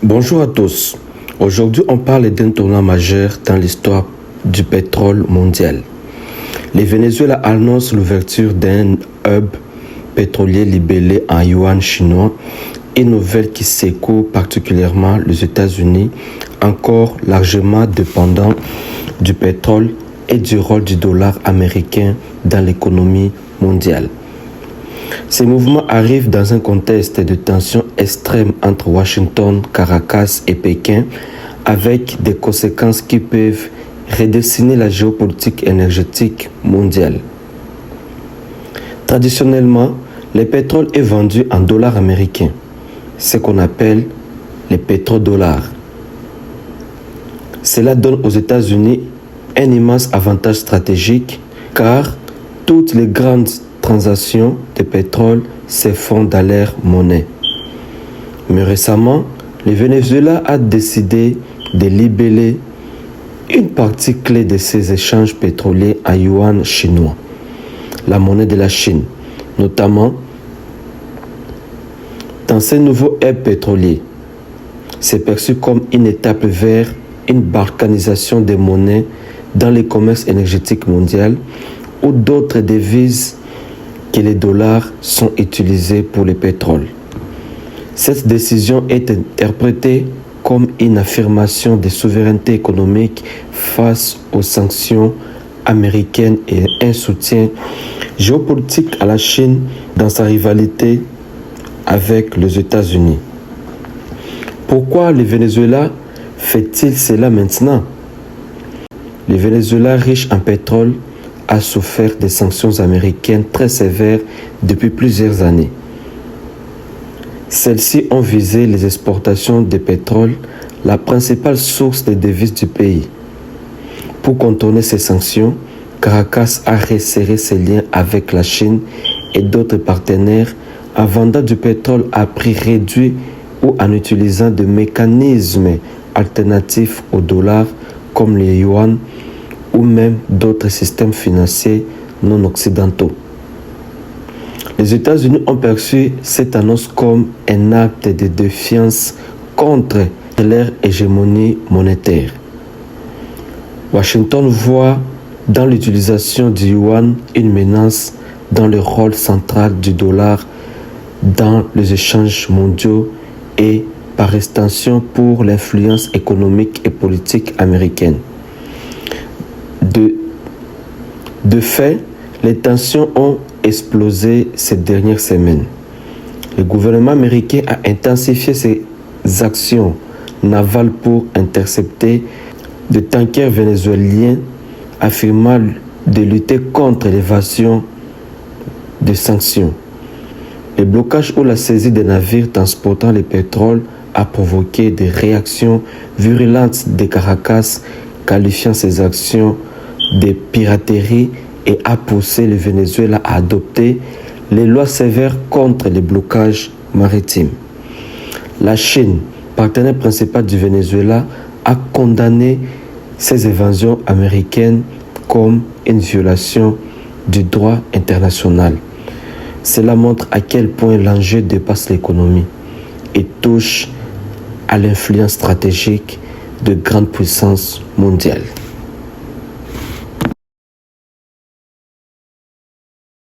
Bonjour à tous. Aujourd'hui, on parle d'un tournant majeur dans l'histoire du pétrole mondial. Le Venezuela annonce l'ouverture d'un hub pétrolier libellé en yuan chinois, une nouvelle qui secoue particulièrement les États-Unis, encore largement dépendants du pétrole et du rôle du dollar américain dans l'économie mondiale. Ces mouvements arrivent dans un contexte de tensions extrêmes entre Washington, Caracas et Pékin, avec des conséquences qui peuvent redessiner la géopolitique énergétique mondiale. Traditionnellement, le pétrole est vendu en dollars américains, ce qu'on appelle les pétrodollars. Cela donne aux États-Unis un immense avantage stratégique car toutes les grandes transactions de pétrole se font dans leur monnaie. Mais récemment, le Venezuela a décidé de libeller une partie clé de ses échanges pétroliers en yuan chinois, la monnaie de la Chine, notamment dans ces nouveaux hubs pétroliers. C'est perçu comme une étape vers une balkanisation des monnaies dans le commerce énergétique mondial où d'autres devises que les dollars sont utilisés pour le pétrole. Cette décision est interprétée comme une affirmation de souveraineté économique face aux sanctions américaines et un soutien géopolitique à la Chine dans sa rivalité avec les États-Unis. Pourquoi le Venezuela fait-il cela maintenant? Le Venezuela, riche en pétrole, a souffert des sanctions américaines très sévères depuis plusieurs années. Celles-ci ont visé les exportations de pétrole, la principale source de devises du pays. Pour contourner ces sanctions, Caracas a resserré ses liens avec la Chine et d'autres partenaires en vendant du pétrole à prix réduit ou en utilisant des mécanismes alternatifs au dollar comme les yuan ou même d'autres systèmes financiers non occidentaux. Les États-Unis ont perçu cette annonce comme un acte de défiance contre leur hégémonie monétaire. Washington voit dans l'utilisation du yuan une menace dans le rôle central du dollar dans les échanges mondiaux et par extension pour l'influence économique et politique américaine. De fait, les tensions ont explosé ces dernières semaines. Le gouvernement américain a intensifié ses actions navales pour intercepter des tankers vénézuéliens affirmant de lutter contre l'évasion des sanctions. Le blocage ou la saisie des navires transportant le pétrole a provoqué des réactions virulentes de Caracas, qualifiant ces actions de piraterie et a poussé le Venezuela à adopter les lois sévères contre les blocages maritimes. La Chine, partenaire principal du Venezuela, a condamné ces évasions américaines comme une violation du droit international. Cela montre à quel point l'enjeu dépasse l'économie et touche à l'influence stratégique de grandes puissances mondiales.